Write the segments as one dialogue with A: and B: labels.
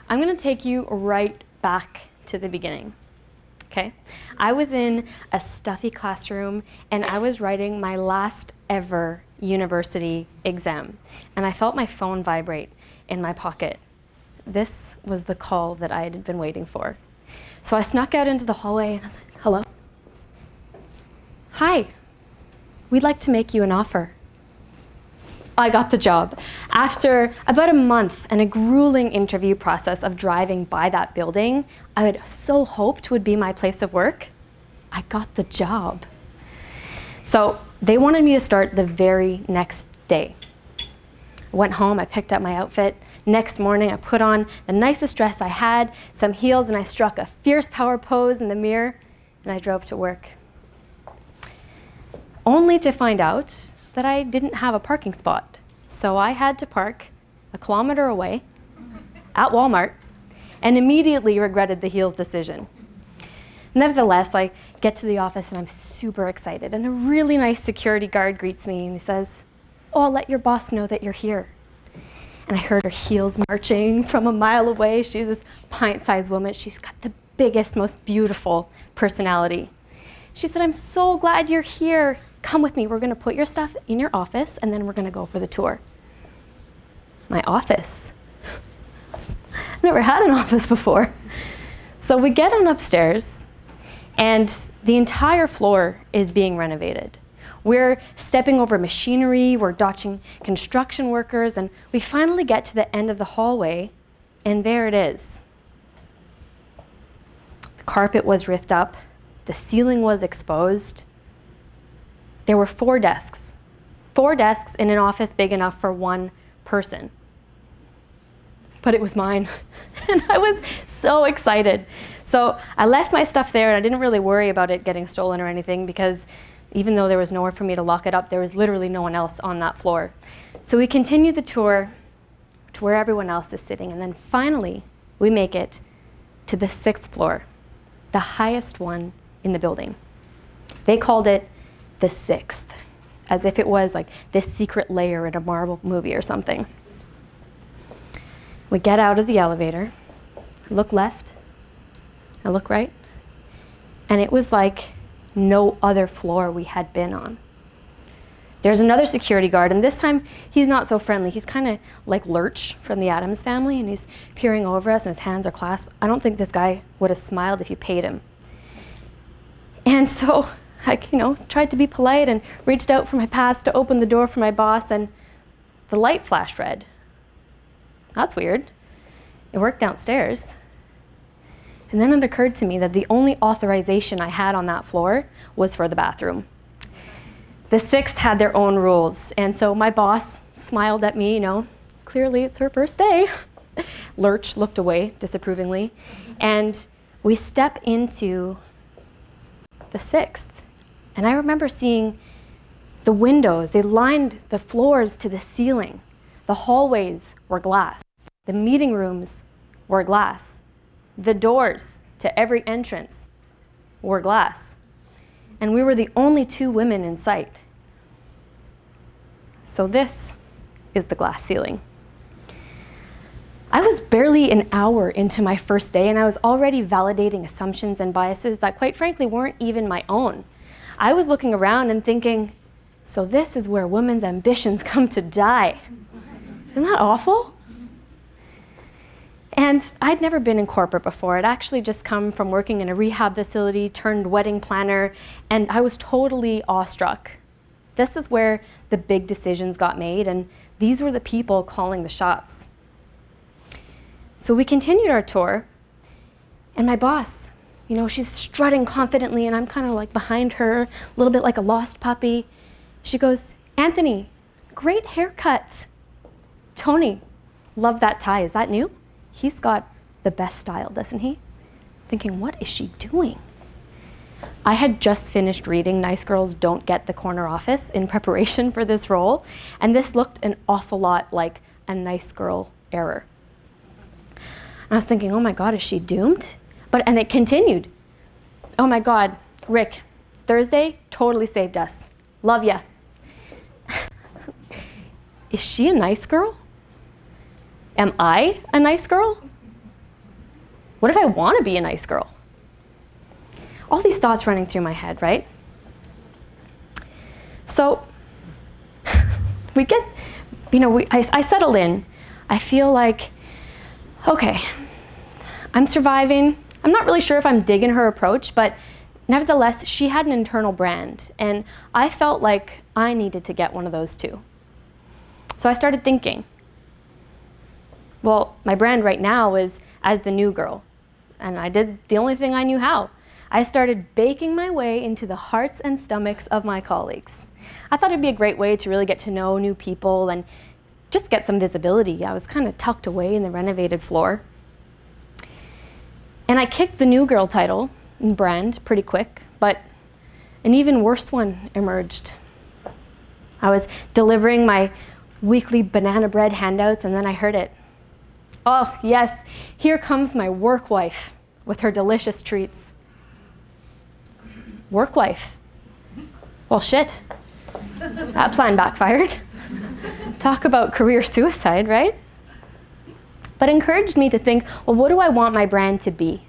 A: I'm going to take you right back to the beginning. Okay? I was in a stuffy classroom and I was writing my last ever university exam, and I felt my phone vibrate in my pocket. This was the call that I had been waiting for. So I snuck out into the hallway and I was like, hello? Hi, we'd like to make you an offer. I got the job. After about a month and a grueling interview process of driving by that building, I had so hoped would be my place of work. I got the job. So they wanted me to start the very next day. I went home, I picked up my outfit. Next morning, I put on the nicest dress I had, some heels, and I struck a fierce power pose in the mirror, and I drove to work. Only to find out that I didn't have a parking spot. So I had to park a kilometer away at Walmart and immediately regretted the heels decision. Nevertheless, I get to the office and I'm super excited, and a really nice security guard greets me and he says, "Oh, I'll let your boss know that you're here." And I heard her heels marching from a mile away. She's this pint-sized woman. She's got the biggest, most beautiful personality. She said, "I'm so glad you're here. Come with me. We're going to put your stuff in your office and then we're going to go for the tour." My office? I've never had an office before. So we get on upstairs and the entire floor is being renovated. We're stepping over machinery, we're dodging construction workers, and we finally get to the end of the hallway, and there it is. The carpet was ripped up, the ceiling was exposed. There were 4 desks in an office big enough for one person. But it was mine, and I was so excited. So I left my stuff there, and I didn't really worry about it getting stolen or anything, because even though there was nowhere for me to lock it up, there was literally no one else on that floor. So we continue the tour to where everyone else is sitting, and then finally we make it to the 6th floor, the highest one in the building. They called it the 6th, as if it was like this secret layer in a Marvel movie or something. We get out of the elevator, I look left, I look right, and it was like no other floor we had been on. There's another security guard, and this time he's not so friendly. He's kind of like Lurch from the Addams Family, and he's peering over us and his hands are clasped. I don't think this guy would have smiled if you paid him. And so I, tried to be polite and reached out for my pass to open the door for my boss, and the light flashed red. That's weird. It worked downstairs. And then it occurred to me that the only authorization I had on that floor was for the bathroom. The 6th had their own rules, and so my boss smiled at me, clearly it's her first day. Lurch looked away disapprovingly, and we step into the 6th. And I remember seeing the windows, they lined the floors to the ceiling. The hallways were glass. The meeting rooms were glass. The doors to every entrance were glass. And we were the only 2 women in sight. So this is the glass ceiling. I was barely an hour into my first day, and I was already validating assumptions and biases that quite frankly weren't even my own. I was looking around and thinking, so this is where women's ambitions come to die. Isn't that awful? And I'd never been in corporate before. I'd actually just come from working in a rehab facility turned wedding planner, and I was totally awestruck. This is where the big decisions got made, and these were the people calling the shots. So we continued our tour, and my boss, she's strutting confidently, and I'm kind of like behind her, a little bit like a lost puppy. She goes, "Anthony, great haircut. Tony, love that tie. Is that new? He's got the best style, doesn't he?" Thinking, what is she doing? I had just finished reading Nice Girls Don't Get the Corner Office in preparation for this role, and this looked an awful lot like a nice girl error. And I was thinking, oh my God, is she doomed? And it continued. Oh my God, Rick, Thursday totally saved us. Love ya. Is she a nice girl? Am I a nice girl? What if I want to be a nice girl? All these thoughts running through my head, right? So I settle in. I feel like, okay, I'm surviving. I'm not really sure if I'm digging her approach, but nevertheless, she had an internal brand, and I felt like I needed to get one of those too. So I started thinking, well, my brand right now is as the new girl, and I did the only thing I knew how. I started baking my way into the hearts and stomachs of my colleagues. I thought it'd be a great way to really get to know new people and just get some visibility. I was kind of tucked away in the renovated floor. And I kicked the new girl title and brand pretty quick, but an even worse one emerged. I was delivering my weekly banana bread handouts, and then I heard it. Oh, yes, here comes my work wife with her delicious treats. Work wife? Well, shit. That plan backfired. Talk about career suicide, right? But encouraged me to think, well, what do I want my brand to be?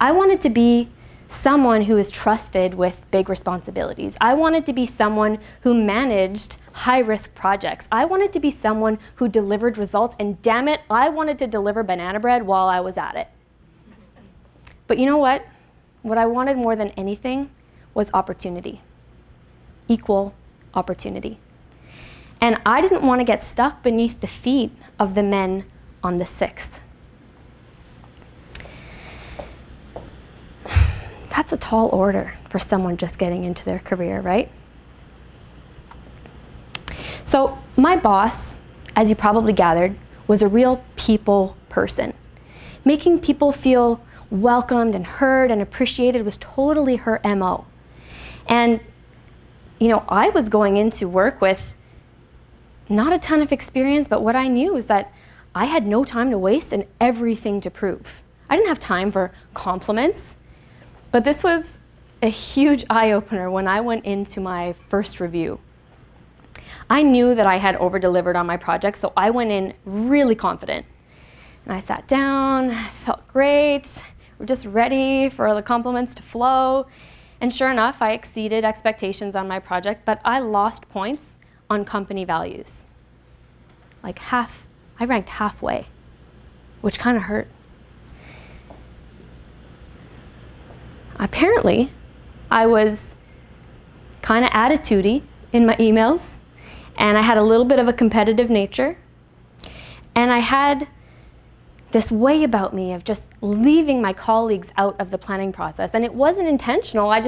A: I wanted to be someone who is trusted with big responsibilities. I wanted to be someone who managed high-risk projects. I wanted to be someone who delivered results, and damn it, I wanted to deliver banana bread while I was at it. But you know what? What I wanted more than anything was opportunity. Equal opportunity. And I didn't want to get stuck beneath the feet of the men on the 6th. That's a tall order for someone just getting into their career, right? So my boss, as you probably gathered, was a real people person. Making people feel welcomed and heard and appreciated was totally her MO. And, I was going into work with not a ton of experience, but what I knew is that I had no time to waste and everything to prove. I didn't have time for compliments, but this was a huge eye-opener when I went into my first review. I knew that I had over-delivered on my project, so I went in really confident. And I sat down, felt great, we're just ready for the compliments to flow. And sure enough, I exceeded expectations on my project, but I lost points on company values. I ranked halfway, which kind of hurt. Apparently, I was kind of attitude-y in my emails, and I had a little bit of a competitive nature, and I had this way about me of just leaving my colleagues out of the planning process. And it wasn't intentional. I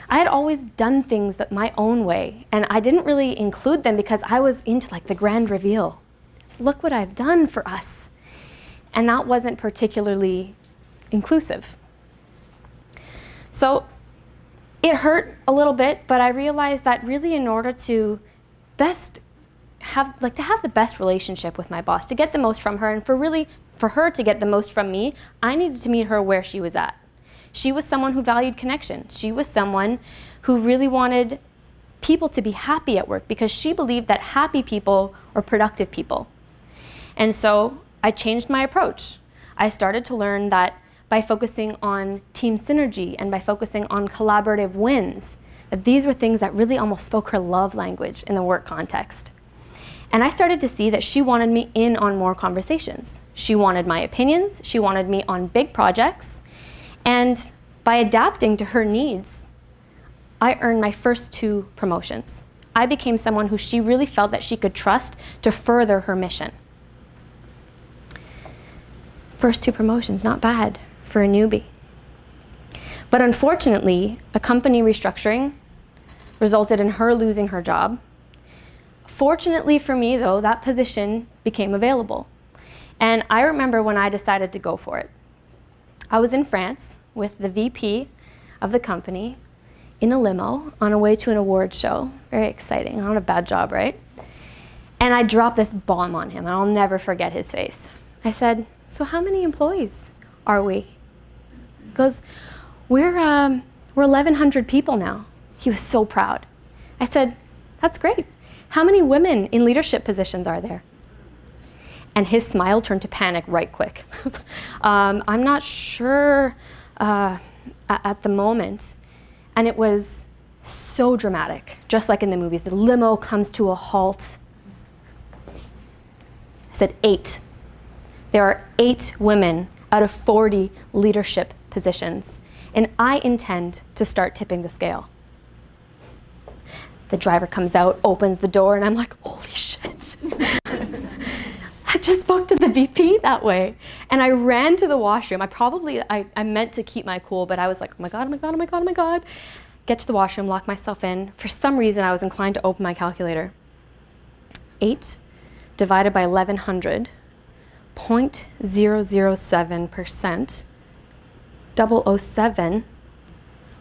A: had always done things my own way, and I didn't really include them because I was into the grand reveal. Look what I've done for us. And that wasn't particularly inclusive. So it hurt a little bit, but I realized that really in order to have the best relationship with my boss, to get the most from her, and for her to get the most from me, I needed to meet her where she was at. She was someone who valued connection. She was someone who really wanted people to be happy at work because she believed that happy people are productive people. And so I changed my approach. I started to learn that by focusing on team synergy and by focusing on collaborative wins, that these were things that really almost spoke her love language in the work context. And I started to see that she wanted me in on more conversations. She wanted my opinions, she wanted me on big projects, and by adapting to her needs, I earned my first 2 promotions. I became someone who she really felt that she could trust to further her mission. First 2 promotions, not bad for a newbie. But unfortunately, a company restructuring resulted in her losing her job. Fortunately for me, though, that position became available. And I remember when I decided to go for it. I was in France with the VP of the company in a limo on a way to an awards show. Very exciting, not a bad job, right? And I dropped this bomb on him, and I'll never forget his face. I said, "So how many employees are we?" He goes, we're 1,100 people now." He was so proud. I said, "That's great. How many women in leadership positions are there?" And his smile turned to panic right quick. I'm not sure at the moment. And it was so dramatic, just like in the movies. The limo comes to a halt. I said 8. There are 8 women out of 40 leadership positions, and I intend to start tipping the scale. The driver comes out, opens the door, and I'm like, holy shit. I just spoke to the VP that way. And I ran to the washroom. I meant to keep my cool, but I was like, oh my God, oh my God, oh my God, oh my God. Get to the washroom, lock myself in. For some reason, I was inclined to open my calculator. 8 divided by 1100, 0.007%, 007.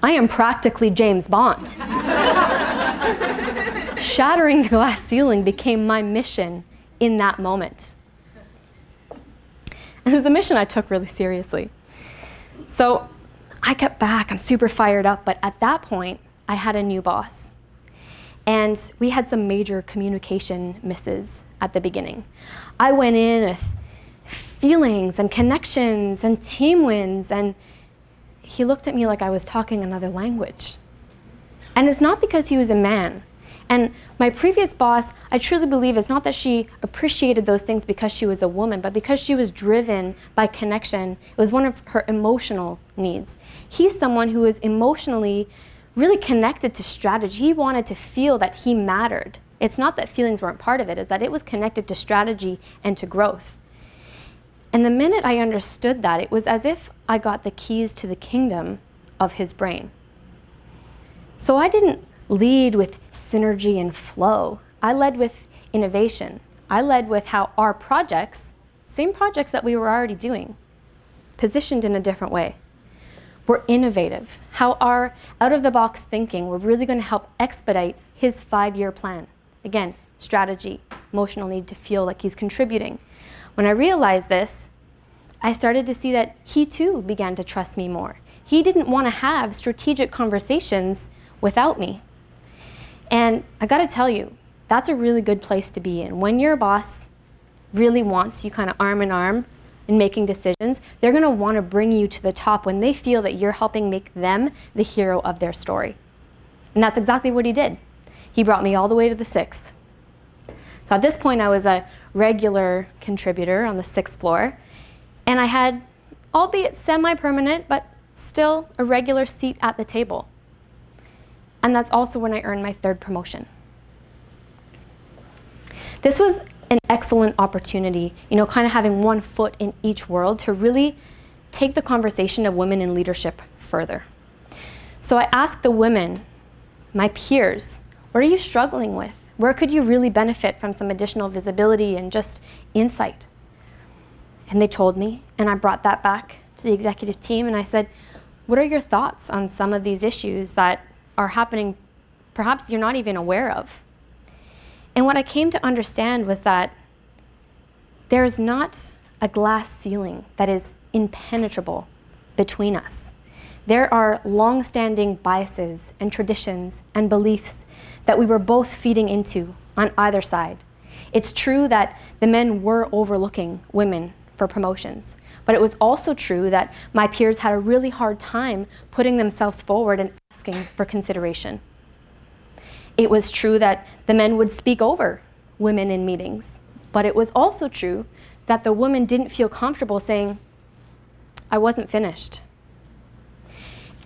A: I am practically James Bond. Shattering the glass ceiling became my mission in that moment. And it was a mission I took really seriously. So I got back, I'm super fired up, but at that point, I had a new boss. And we had some major communication misses at the beginning. I went in with feelings and connections and team wins, and he looked at me like I was talking another language. And it's not because he was a man. And my previous boss, I truly believe, it's not that she appreciated those things because she was a woman, but because she was driven by connection. It was one of her emotional needs. He's someone who is emotionally really connected to strategy. He wanted to feel that he mattered. It's not that feelings weren't part of it, it's that it was connected to strategy and to growth. And the minute I understood that, it was as if I got the keys to the kingdom of his brain. So I didn't lead with synergy and flow. I led with innovation. I led with how our projects, same projects that we were already doing, positioned in a different way, were innovative. How our out-of-the-box thinking were really going to help expedite his 5-year plan. Again, strategy, emotional need to feel like he's contributing. When I realized this, I started to see that he too began to trust me more. He didn't want to have strategic conversations without me. And I got to tell you, that's a really good place to be in. When your boss really wants you kind of arm in arm in making decisions, they're going to want to bring you to the top when they feel that you're helping make them the hero of their story. And that's exactly what he did. He brought me all the way to the 6th. So at this point, I was a regular contributor on the 6th floor, and I had, albeit semi-permanent, but still a regular seat at the table. And that's also when I earned my 3rd promotion. This was an excellent opportunity, kind of having one foot in each world to really take the conversation of women in leadership further. So I asked the women, my peers, what are you struggling with? Where could you really benefit from some additional visibility and just insight? And they told me, and I brought that back to the executive team, and I said, what are your thoughts on some of these issues that are happening perhaps you're not even aware of? And what I came to understand was that there's not a glass ceiling that is impenetrable between us. There are long-standing biases and traditions and beliefs that we were both feeding into on either side. It's true that the men were overlooking women for promotions, but it was also true that my peers had a really hard time putting themselves forward and asking for consideration. It was true that the men would speak over women in meetings, but it was also true that the women didn't feel comfortable saying, I wasn't finished.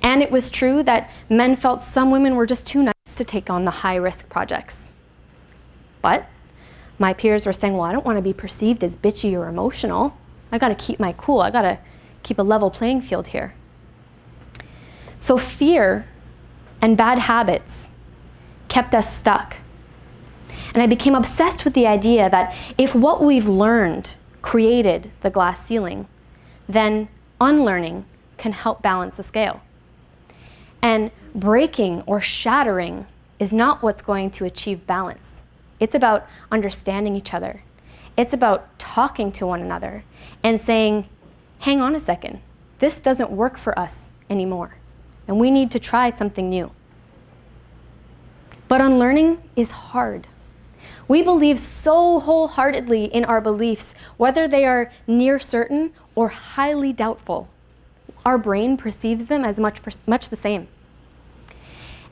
A: And it was true that men felt some women were just too nice to take on the high-risk projects. But my peers were saying, well, I don't want to be perceived as bitchy or emotional. I got to keep my cool. I got to keep a level playing field here. So fear and bad habits kept us stuck. And I became obsessed with the idea that if what we've learned created the glass ceiling, then unlearning can help balance the scale. And breaking or shattering is not what's going to achieve balance. It's about understanding each other. It's about talking to one another and saying, hang on a second, this doesn't work for us anymore, and we need to try something new. But unlearning is hard. We believe so wholeheartedly in our beliefs, whether they are near certain or highly doubtful. Our brain perceives them as much the same.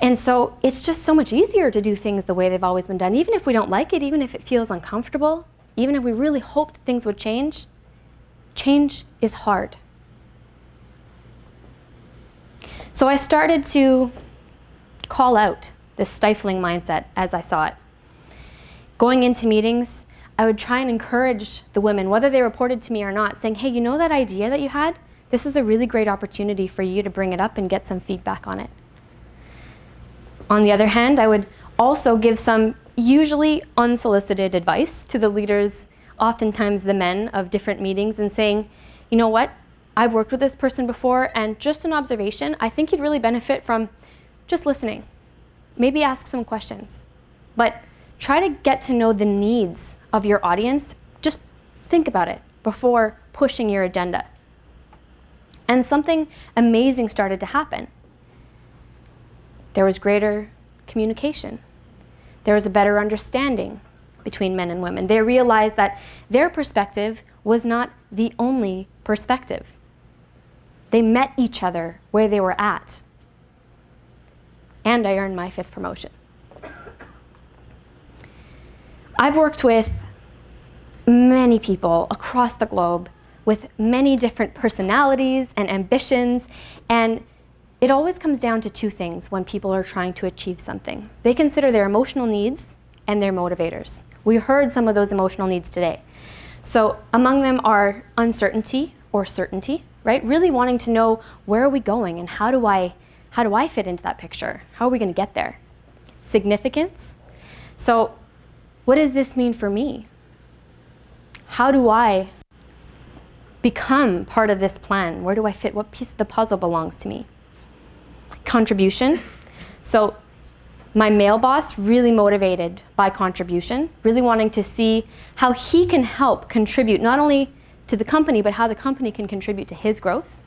A: And so it's just so much easier to do things the way they've always been done, even if we don't like it, even if it feels uncomfortable, even if we really hope that things would change. Change is hard. So I started to call out this stifling mindset as I saw it. Going into meetings, I would try and encourage the women, whether they reported to me or not, saying, hey, you know that idea that you had? This is a really great opportunity for you to bring it up and get some feedback on it. On the other hand, I would also give some usually unsolicited advice to the leaders, oftentimes the men of different meetings, and saying, you know what, I've worked with this person before, and just an observation, I think you'd really benefit from just listening. Maybe ask some questions, but try to get to know the needs of your audience. Just think about it before pushing your agenda. And something amazing started to happen. There was greater communication. There was a better understanding between men and women. They realized that their perspective was not the only perspective. They met each other where they were at. And I earned my 5th promotion. I've worked with many people across the globe with many different personalities and ambitions, and it always comes down to 2 things when people are trying to achieve something. They consider their emotional needs and their motivators. We heard some of those emotional needs today. So among them are uncertainty or certainty, right? Really wanting to know, where are we going and how do I fit into that picture? How are we going to get there? Significance. So what does this mean for me? How do I become part of this plan? Where do I fit? What piece of the puzzle belongs to me? Contribution. So my male boss, really motivated by contribution, really wanting to see how he can help contribute not only to the company, but how the company can contribute to his growth.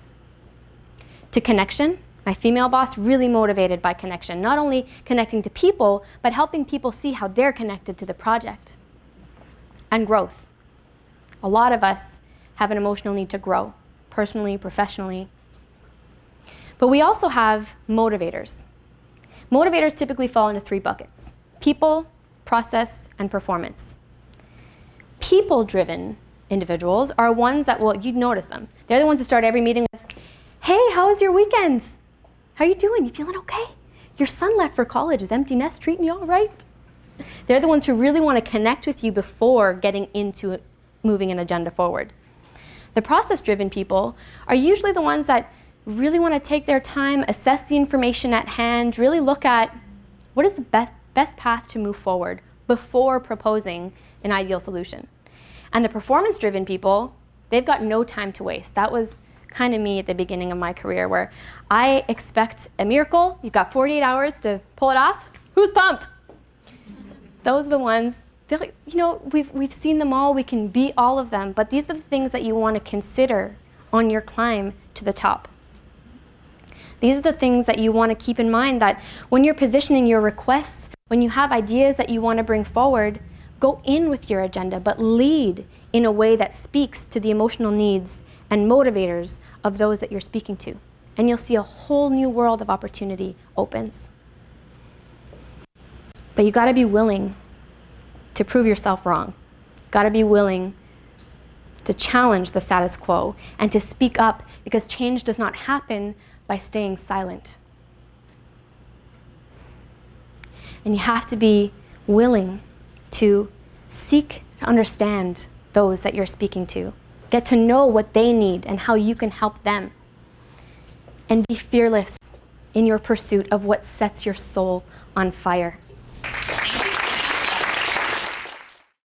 A: To connection. My female boss, really motivated by connection, not only connecting to people, but helping people see how they're connected to the project. And growth. A lot of us have an emotional need to grow, personally, professionally. But we also have motivators. Motivators typically fall into 3 buckets: people, process, and performance. People-driven individuals are ones that, well, you'd notice them. They're the ones who start every meeting with, hey, how was your weekend? How you doing? You feeling okay? Your son left for college. Is empty nest treating you all right? They're the ones who really want to connect with you before getting into moving an agenda forward. The process-driven people are usually the ones that really want to take their time, assess the information at hand, really look at what is the best path to move forward before proposing an ideal solution. And the performance-driven people, they've got no time to waste. That was kind of me at the beginning of my career, where I expect a miracle. You've got 48 hours to pull it off. Who's pumped? Those are the ones, they're like, you know, we've seen them all. We can beat all of them. But these are the things that you want to consider on your climb to the top. These are the things that you want to keep in mind, that when you're positioning your requests, when you have ideas that you want to bring forward, go in with your agenda, but lead in a way that speaks to the emotional needs and motivators of those that you're speaking to. And you'll see a whole new world of opportunity opens. But you got to be willing to prove yourself wrong. Got to be willing to challenge the status quo and to speak up, because change does not happen by staying silent. And you have to be willing to seek to understand those that you're speaking to. Get to know what they need and how you can help them. And be fearless in your pursuit of what sets your soul on fire.